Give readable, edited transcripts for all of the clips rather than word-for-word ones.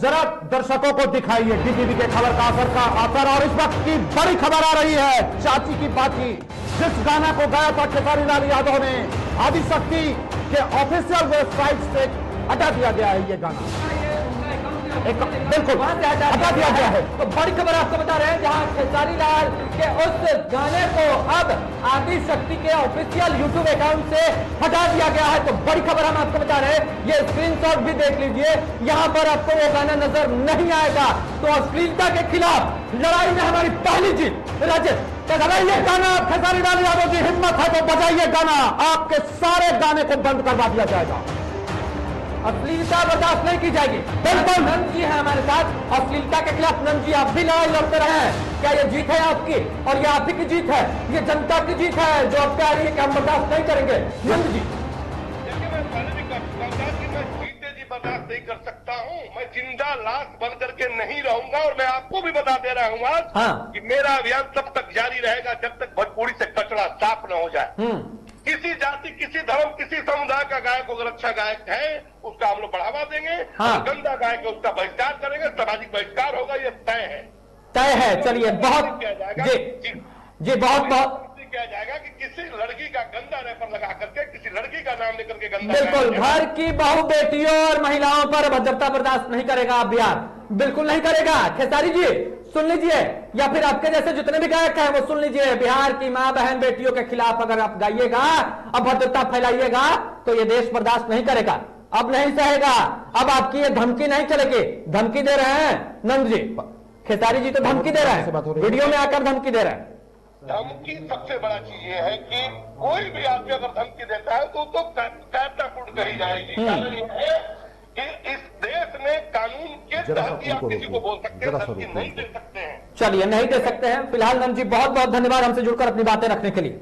जरा दर्शकों को दिखाइए डीटीवी के खबर का असर। और इस वक्त की बड़ी खबर आ रही है, चाची की बाची। जिस गाना को गाया था खेसारी लाल यादव ने, आदिशक्ति के ऑफिशियल वेबसाइट से हटा दिया गया है ये गाना। बिल्कुल हटा दिया गया है। तो बड़ी खबर आपको बता रहे हैं, जहां खेसारी लाल के उस गाने को अब आदिशक्ति के ऑफिशियल यूट्यूब अकाउंट से हटा दिया गया है। तो बड़ी खबर हम आपको बता रहे हैं, ये स्क्रीनशॉट भी देख लीजिए, यहां पर आपको वो गाना नजर नहीं आएगा। तो अश्लीलता के खिलाफ लड़ाई में हमारी पहली जीत। राजेश ये गाना खेसारी लाल यादव की हिम्मत है तो बजाइए गाना, आपके सारे गाने को बंद करवा दिया जाएगा। अश्लीलता बर्दाश्त नहीं की जाएगी। बिल्कुल। नंद जी है हमारे साथ, अश्लीलता के खिलाफ नंद जी आप भी लड़ाई लड़ते रहे हैं। क्या ये जीत है आपकी और ये आप ही की जीत है, ये जनता की जीत है जो अब पे आ रही है कि हम बर्दाश्त नहीं करेंगे। नंद जी देखिए, मैं पहले भी कह चुका था कि मैं जीते जी बर्दाश्त नहीं कर सकता हूँ। मैं जिंदा लाश बन करके नहीं रहूंगा। और मैं आपको भी बता दे रहा हूँ आज कि मेरा अभियान तब तक जारी रहेगा जब तक भोजपुरी से कचरा साफ न हो जाए। किसी जाति, किसी धर्म, किसी समुदाय का गायक अगर अच्छा गायक है उसका हम लोग बढ़ावा देंगे। गंदा गायक है उसका बहिष्कार करेंगे, सामाजिक बहिष्कार होगा, ये तय है। चलिए बहुत जी बहुत किया जाएगा कि किसी लड़की का गंदा रैपर लगा करके, किसी लड़की का नाम लेकर के गंदा, बिल्कुल घर की बहु बेटियों और महिलाओं पर अभद्रता बर्दाश्त नहीं करेगा बिहार, बिल्कुल नहीं करेगा। खेसारी जी सुन लीजिए, या फिर आपके जैसे जितने भी गायक हैं वो सुन लीजिए, बिहार की मां बहन बेटियों के खिलाफ अगर आप गाइएगा, अभद्रता फैलाइएगा तो ये देश बर्दाश्त नहीं करेगा, अब नहीं सहेगा। अब आपकी ये धमकी नहीं चलेगी। धमकी दे रहे हैं नंद जी, खेसारी जी तो धमकी दे रहे हैं, वीडियो में आकर धमकी दे रहे हैं। धमकी सबसे बड़ा चीज ये है कि कोई भी आदमी अगर धमकी देता है तो कायरतापूर्ण कही जाएगी। कारण ये है कि इस देश में कानून के तहत आप किसी को बोल सकते हैं, धमकी नहीं दे सकते हैं। चलिए नहीं दे सकते हैं। फिलहाल नंद जी बहुत बहुत धन्यवाद हमसे जुड़कर अपनी बातें रखने के लिए।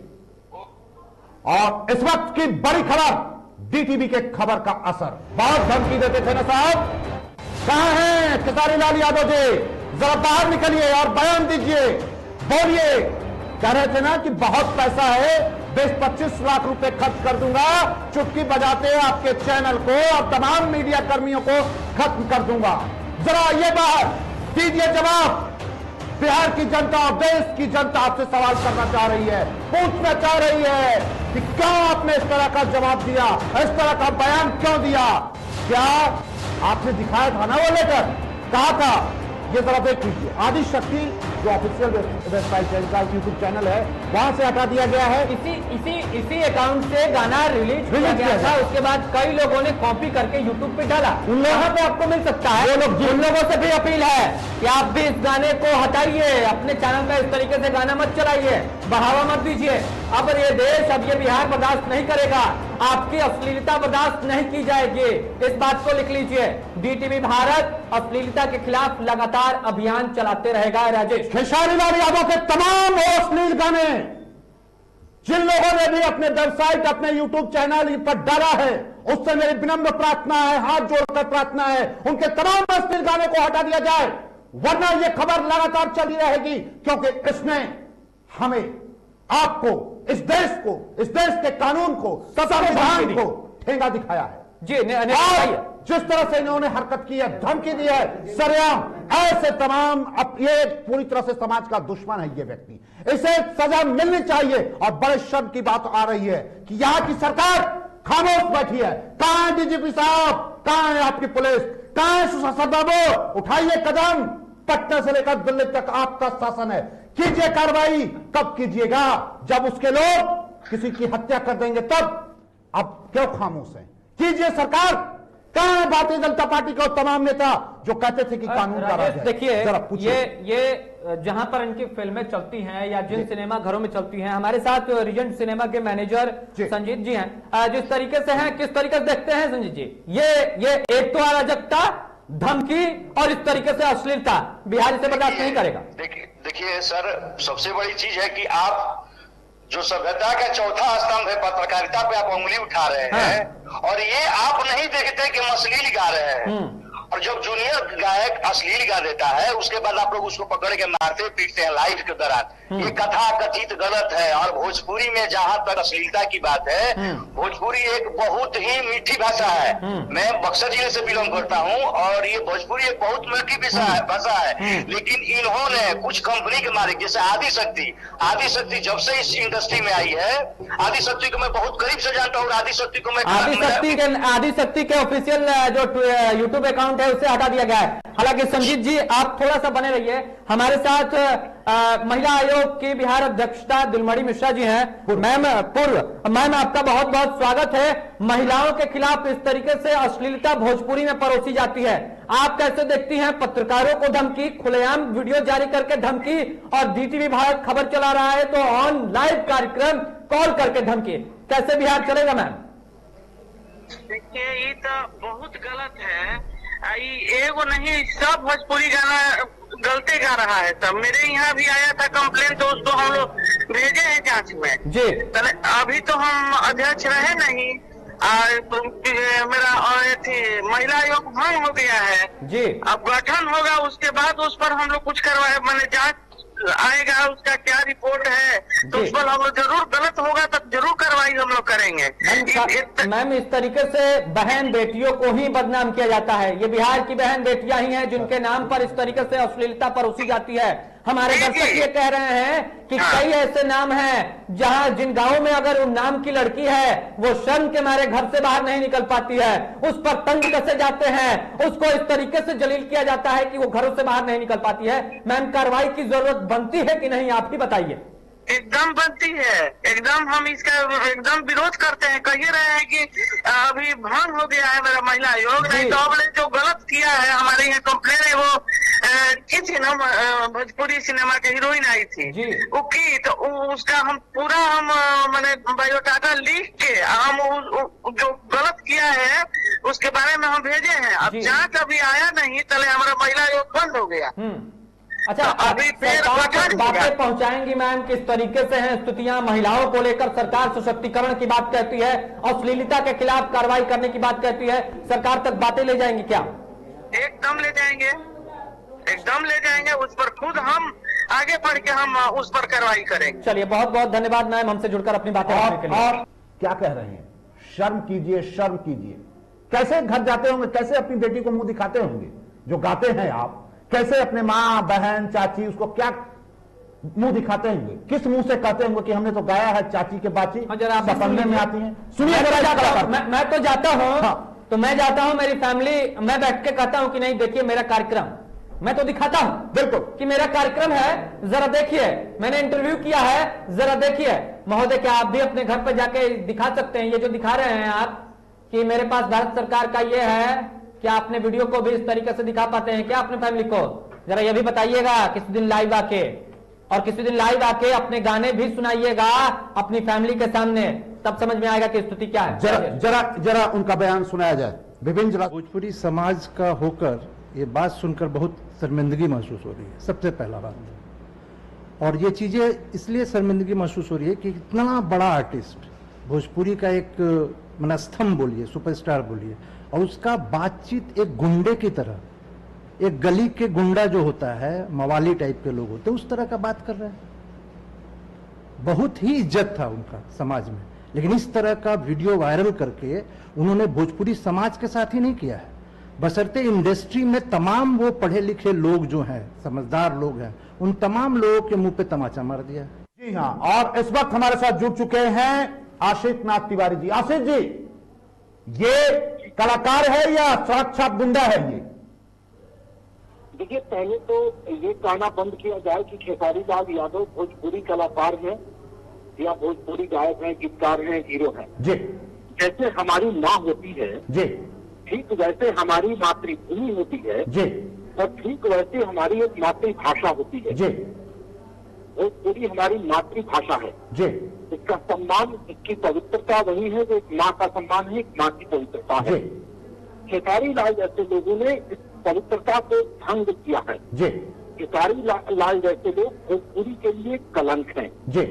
और इस वक्त की बड़ी खबर, डीटीवी के खबर का असर। बहुत धमकी देते थे ना साहब, कहां हैं खेसारी लाल यादव जी? जरा बाहर निकलिए और बयान दीजिए, बोलिए। कह रहे थे ना कि बहुत पैसा है, 20-25 लाख रुपए खर्च कर दूंगा, चुटकी बजाते आपके चैनल को और तमाम मीडिया कर्मियों को खत्म कर दूंगा। जरा आइए बाहर, दीजिए जवाब। बिहार की जनता और देश की जनता आपसे सवाल करना चाह रही है, पूछना चाह रही है कि क्यों आपने इस तरह का जवाब दिया, इस तरह का बयान क्यों दिया? क्या आपने दिखाया था ना वो लेटर, कहा था? ये जरा देख लीजिए, आदिशक्ति जो ऑफिशियल वेबसाइट है, इनका यूट्यूब चैनल है, वहां से हटा दिया गया है। इसी अकाउंट से गाना रिलीज किया गया था। उसके बाद कई लोगों ने कॉपी करके यूट्यूब पे डाला, वहां पे आपको मिल सकता है। उन लोगों से भी अपील है कि आप भी इस गाने को हटाइए, अपने चैनल में इस तरीके से गाना मत चलाइए, बढ़ावा मत दीजिए। अब ये देश, अब ये बिहार बर्दाश्त नहीं करेगा, आपकी अश्लीलता बर्दाश्त नहीं की जाएगी। इस बात को लिख लीजिए। डीटीवी भारत अश्लीलता के खिलाफ लगातार अभियान चलाते रहेगा। राजेश, खेसारी लाल यादव के तमाम अश्लील गाने जिन लोगों ने भी अपने वेबसाइट, अपने यूट्यूब चैनल पर डाला है, उससे मेरी विनम्र प्रार्थना है, हाथ जोड़कर प्रार्थना है, उनके तमाम अश्लील गाने को हटा दिया जाए, वरना यह खबर लगातार चली रहेगी। क्योंकि इसने हमें, आपको, इस देश को, इस देश के कानून को, संविधान को ठेंगा दिखाया है जी। जिस तरह से इन्होंने हरकत की है, धमकी दी है सरेआम, ऐसे तमाम, अब ये पूरी तरह से समाज का दुश्मन है ये व्यक्ति, इसे सजा मिलनी चाहिए। और बड़े शर्म की बात आ रही है कि यहां की सरकार खामोश बैठी है। कहां है डीजीपी साहब, कहां है आपकी पुलिस, कहां है सुशासन बाबू? उठाइए कदम, पटना से लेकर दिल्ली तक आपका शासन है, कीजिए कार्रवाई। कब कीजिएगा? जब उसके लोग किसी की हत्या कर देंगे तब। अब क्यों खामोश है? कीजिए सरकार। कहां है भारतीय जनता पार्टी के तमाम नेता जो कहते थे कि कानून का राज है? देखिए, ये जहां पर इनकी फिल्में चलती हैं या जिन सिनेमा घरों में चलती हैं, हमारे साथ रीजेंट सिनेमा के मैनेजर संजीत जी हैं, जिस तरीके से हैं, किस तरीके से देखते हैं संजीत जी? ये एक तो अराजकता, धमकी और इस तरीके से अश्लीलता बिहार से बर्दाश्त नहीं करेगा। देखिए सर, सबसे बड़ी चीज है कि आप जो सभ्यता का चौथा स्तंभ है पत्रकारिता पे आप उंगली उठा रहे हैं। और ये आप नहीं देखते कि हम अश्लील गा रहे हैं। और जब जूनियर गायक अश्लील गा देता है, उसके बाद आप लोग उसको पकड़ के मारते पीटते हैं लाइव के दौरान। ये कथा कथित गलत है। और भोजपुरी में जहां तक अश्लीलता की बात है, भोजपुरी एक बहुत ही मीठी भाषा है। मैं बक्सर जिले से बिलोंग करता हूं और ये भोजपुरी एक बहुत मीठी भाषा है। लेकिन इन्होंने कुछ कंपनी के मालिक जैसे आदिशक्ति जब से इस इंडस्ट्री में आई है, आदिशक्ति को मैं बहुत करीब से जानता हूँ। आदिशक्ति को मैं आदिशक्ति के ऑफिशियल जो यूट्यूब अकाउंट है उसे हटा दिया गया है। हालांकि संजीत जी आप थोड़ा सा बने रहिए हमारे साथ। महिला आयोग की बिहार अध्यक्षता दिलमणि मिश्रा जी हैं। मैम आपका बहुत बहुत स्वागत है। महिलाओं के खिलाफ इस तरीके से अश्लीलता भोजपुरी में परोसी जाती है, आप कैसे देखती हैं? पत्रकारों को धमकी, खुलेआम वीडियो जारी करके धमकी, और DTV भारत खबर चला रहा है तो ऑन लाइव कार्यक्रम कॉल करके धमकी, कैसे बिहार चलेगा मैम? देखिए ये तो बहुत गलत है। एगो नहीं, सब भोजपुरी गाना गलते गा रहा है सब। मेरे यहाँ भी आया था कंप्लेन तो उसको हम लोग भेजे हैं जांच में जी। अभी तो हम अध्यक्ष रहे नहीं, मेरा महिला आयोग भंग हो गया है जी। अब गठन होगा उसके बाद उस पर हम लोग कुछ करवाए, मैंने जांच आएगा उसका क्या रिपोर्ट है तो उस पर हम लोग जरूर, गलत होगा तब जरूर कार्रवाई हम लोग करेंगे। मैम इस तरीके से बहन बेटियों को ही बदनाम किया जाता है। ये बिहार की बहन बेटियां ही हैं जिनके नाम पर इस तरीके से अश्लीलता परोसी जाती है। हमारे दर्शक ये कह रहे हैं कि कई ऐसे नाम हैं जहां जिन गांवों में अगर उन नाम की लड़की है वो शर्म के मारे घर से बाहर नहीं निकल पाती है, उस पर तंग कसे जाते हैं, उसको इस तरीके से जलील किया जाता है कि वो घरों से बाहर नहीं निकल पाती है। मैम कार्रवाई की जरूरत बनती है कि नहीं, आप ही बताइए। एकदम बनती है, एकदम हम इसका एकदम विरोध करते हैं। कह रहे हैं कि अभी भंग हो गया है मेरा महिला आयोग, नहीं तो आपने जो गलत किया है हमारे यहाँ कंप्लेन है वो की थी ना, भोजपुरी सिनेमा के हीरोइन आई थी वो की, तो उसका हम पूरा मैंने बायोडाटा लिख के हम जो गलत किया है उसके बारे में हम भेजे हैं। अब जांच अभी आया नहीं तले हमारा महिला आयोग बंद हो गया। अच्छा, अभी फिर बातें पहुंचाएंगी मैम किस तरीके से हैं स्थितियां महिलाओं को लेकर? सरकार सशक्तिकरण की बात कहती है, अश्लीलता के खिलाफ कार्रवाई करने की बात कहती है, सरकार तक बातें ले जाएंगी क्या? एकदम ले जाएंगे, एकदम ले जाएंगे। उस पर खुद हम आगे बढ़ के हम उस पर कार्रवाई करेंगे। चलिए बहुत बहुत धन्यवाद मैम हमसे जुड़कर अपनी बातें रखने के लिए। और क्या कह रहे हैं? शर्म कीजिए, शर्म कीजिए। कैसे घर जाते होंगे, कैसे अपनी बेटी को मुंह दिखाते होंगे जो गाते हैं आप? कैसे अपने माँ बहन चाची उसको क्या मुंह दिखाते होंगे? किस मुंह से कहते होंगे कि हमने तो गाया है चाची के बाची? जरा आप पढ़ने में आती हैं। सुनिए, मैं तो जाता हूँ तो मैं जाता हूँ, मेरी फैमिली, मैं बैठ के कहता हूँ कि नहीं देखिए मेरा कार्यक्रम, मैं तो दिखाता हूँ बिल्कुल कि मेरा कार्यक्रम है, जरा देखिए, मैंने इंटरव्यू किया है, जरा देखिए। महोदय क्या आप भी अपने घर पर जाके दिखा सकते हैं ये जो दिखा रहे हैं आप कि मेरे पास भारत सरकार का ये है? क्या आपने वीडियो को भी इस तरीके से दिखा पाते हैं क्या अपने फैमिली को? जरा ये भी बताइएगा किसी दिन लाइव आके, और किसी दिन लाइव आके अपने गाने भी सुनाइएगा अपनी फैमिली के सामने, तब समझ में आएगा कि स्थिति क्या है। जरा उनका बयान सुनाया जाए। विभिन्न भोजपुरी समाज का होकर ये बात सुनकर बहुत शर्मिंदगी महसूस हो रही है, सबसे पहला बात। और ये चीजें इसलिए शर्मिंदगी महसूस हो रही है कि इतना बड़ा आर्टिस्ट, भोजपुरी का एक स्तंभ बोलिए, सुपरस्टार बोलिए, और उसका बातचीत एक गुंडे की तरह, एक गली के गुंडा जो होता है, मवाली टाइप के लोग होते हैं, उस तरह का बात कर रहे हैं। बहुत ही इज्जत था उनका समाज में, लेकिन इस तरह का वीडियो वायरल करके उन्होंने भोजपुरी समाज के साथ ही नहीं किया है, बशर्ते इंडस्ट्री में तमाम वो पढ़े लिखे लोग जो हैं, समझदार लोग हैं, उन तमाम लोगों के मुंह पे तमाचा मार दिया। जी हाँ, और इस वक्त हमारे साथ जुड़ चुके हैं आशिक नाथ तिवारी जी। आशिक जी, ये कलाकार है या साक्षात गुंडा है? ये देखिए, पहले तो ये कहना बंद किया जाए कि खेसारी लाल यादव भोजपुरी कलाकार हैं या भोजपुरी गायक हैं, गीतकार हैं, हीरो हैं। जी, जैसे हमारी माँ होती है जी, ठीक वैसे हमारी मातृभूमि होती है जी, और ठीक वैसे हमारी एक मातृभाषा होती है। जी, भोजपुरी हमारी मातृभाषा है जी। इसका सम्मान, इसकी पवित्रता वही है जो एक माँ का सम्मान है, एक माँ की पवित्रता है। खेसारी लाल जैसे लोगों ने इस पवित्रता को भंग किया है। जी, खेसारी लाल जैसे लोग भोजपुरी के लिए कलंक हैं। जी,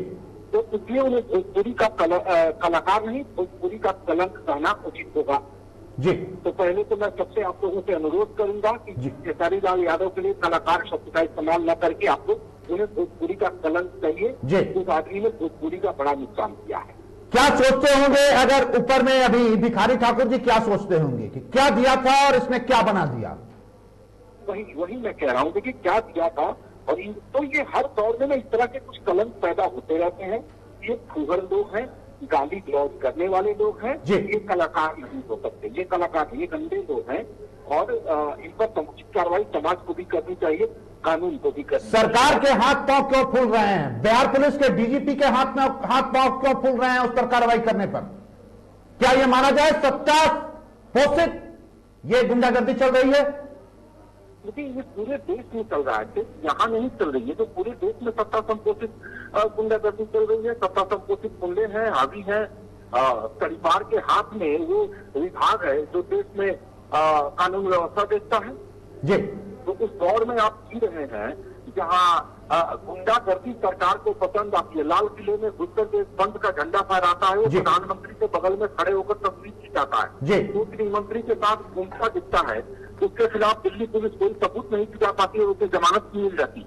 तो इसलिए उन्हें भोजपुरी का कलाकार नहीं, भोजपुरी का कलंक कहना उचित होगा। जी। तो पहले तो मैं सबसे आप लोगों से अनुरोध करूंगा कि खेसारी लाल यादव के लिए कलाकार शब्द का इस्तेमाल न करके आपको उन्हें भोजपुरी का कलंक चाहिए। उस आदमी ने भोजपुरी का बड़ा नुकसान किया है। क्या सोचते होंगे अगर ऊपर में अभी भिखारी ठाकुर जी क्या सोचते होंगे कि क्या दिया था और इसमें क्या बना दिया? वही मैं कह रहा हूँ कि क्या दिया था। और तो ये हर दौर में इस तरह के कुछ कलंक पैदा होते रहते हैं। ये फूहड़ लोग हैं, गाली गलौज करने वाले लोग हैं, ये कलाकार नहीं हो सकते। ये कलाकार, ये गंदे लोग हैं और इन पर समुचित कार्रवाई समाज को भी करनी चाहिए, कानून को भी करनी चाहिए। सरकार के हाथ पांव क्यों फूल रहे हैं? बिहार पुलिस के डीजीपी के हाथ पांव क्यों फूल रहे हैं उस पर कार्रवाई करने पर? क्या यह माना जाए सत्ता पोषित ये गुंडागर्दी चल रही है? लेकिन ये पूरे देश में चल रहा है, यहाँ नहीं चल रही है। तो पूरे देश में सत्ता संपोषित गुंडागर्दी चल रही है। सत्ता संपोषित गुंडे हैं, हावी हैं। परिवार के हाथ में वो विभाग है जो देश में कानून व्यवस्था देखता है। जी। तो उस दौर में आप जी रहे हैं जहाँ गुंडागर्दी सरकार को पसंद आती है। लाल किले में घुसकर के पंथ का झंडा फहराता है, वो प्रधानमंत्री के बगल में खड़े होकर तस्वीर खिंचाता है। तो गृहमंत्री के साथ घूमता दिखता है, उसके खिलाफ दिल्ली पुलिस कोई सबूत नहीं जुटा पाती और उसे जमानत मिल जाती।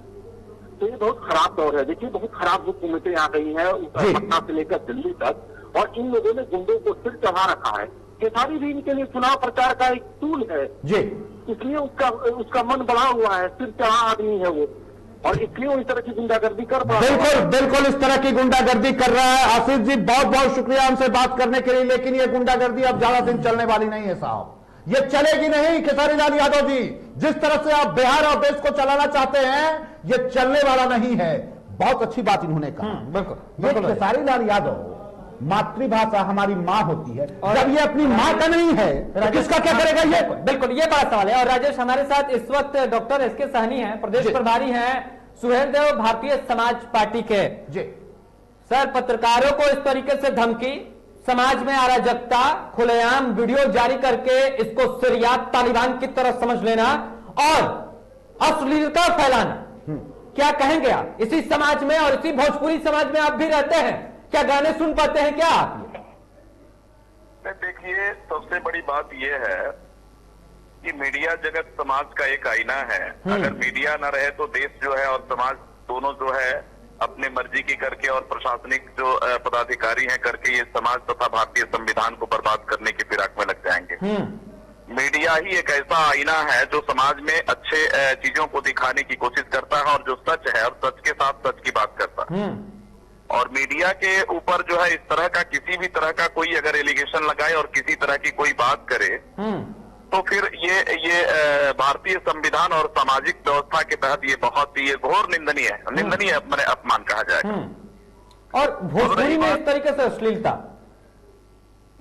तो ये बहुत खराब दौर है। देखिए, बहुत खराब हुकूमतें आ गई है पटना से लेकर दिल्ली तक, और इन लोगों ने गुंडों को सिर चढ़ा रखा है। खेसारी भी इनके लिए चुनाव प्रचार का एक टूल है जी, इसलिए उसका मन बढ़ा हुआ है, सिर चढ़ा आदमी है वो, और इसलिए वो इस तरह की गुंडागर्दी कर पा रहा है। बिल्कुल बिल्कुल इस तरह की गुंडागर्दी कर रहा है। आशीष जी, बहुत बहुत शुक्रिया हमसे बात करने के लिए। लेकिन ये गुंडागर्दी अब ज्यादा दिन चलने वाली नहीं है साहब, ये चलेगी नहीं। खेसारी लाल यादव जी, जिस तरह से आप बिहार और देश को चलाना चाहते हैं, ये चलने वाला नहीं है। बहुत अच्छी बात इन्होंने कहा। बिल्कुल खेसारी लाल यादव, मातृभाषा हमारी माँ होती है, जब ये अपनी माँ का नहीं है तो किसका क्या करेगा? ये बिल्कुल ये बड़ा सवाल है। और राजेश, हमारे साथ इस वक्त डॉक्टर एसके सहनी हैं, प्रदेश प्रभारी हैं सुहेल देव भारतीय समाज पार्टी के। जी सर, पत्रकारों को इस तरीके से धमकी, समाज में अराजकता, खुलेआम वीडियो जारी करके इसको सिरियात तालिबान की तरह समझ लेना और अश्लीलता फैलाना, क्या कहेंगे आप? इसी समाज में और इसी भोजपुरी समाज में आप भी रहते हैं, क्या गाने सुन पाते हैं क्या आप? देखिए, सबसे बड़ी बात यह है कि मीडिया जगत समाज का एक आईना है। अगर मीडिया न रहे तो देश जो है और समाज दोनों जो है अपने मर्जी की करके और प्रशासनिक जो पदाधिकारी हैं करके ये समाज तथा भारतीय संविधान को बर्बाद करने की फिराक में लग जाएंगे। मीडिया ही एक ऐसा आईना है जो समाज में अच्छे चीजों को दिखाने की कोशिश करता है और जो सच है और सच के साथ सच की बात करता है। और मीडिया के ऊपर जो है इस तरह का किसी भी तरह का कोई अगर एलिगेशन लगाए और किसी तरह की कोई बात करे तो फिर ये भारतीय संविधान और सामाजिक व्यवस्था के तहत ये बहुत ही घोर निंदनीय अपमान कहा जाएगा। और भोजपुरी में इस तरीके से अश्लीलता,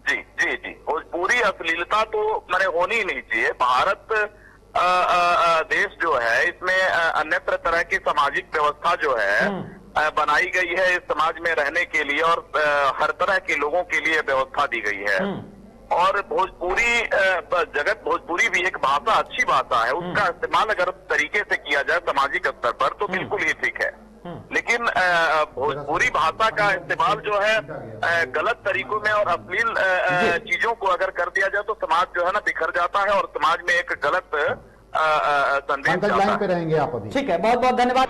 जी जी जी, भोजपुरी अश्लीलता तो मैंने होनी ही नहीं चाहिए। भारत देश जो है इसमें अन्यत्र तरह की सामाजिक व्यवस्था जो है बनाई गई है इस समाज में रहने के लिए और हर तरह के लोगों के लिए व्यवस्था दी गई है। और भोजपुरी भी एक भाषा, अच्छी भाषा है, उसका इस्तेमाल अगर तरीके से किया जाए सामाजिक स्तर पर तो बिल्कुल ही ठीक है। लेकिन भोजपुरी भाषा का इस्तेमाल जो है गलत तरीकों में और अश्लील चीजों को अगर कर दिया जाए तो समाज जो है ना बिखर जाता है और समाज में एक गलत संदेश जाता है। पे रहेंगे आप अभी। ठीक है, बहुत बहुत धन्यवाद।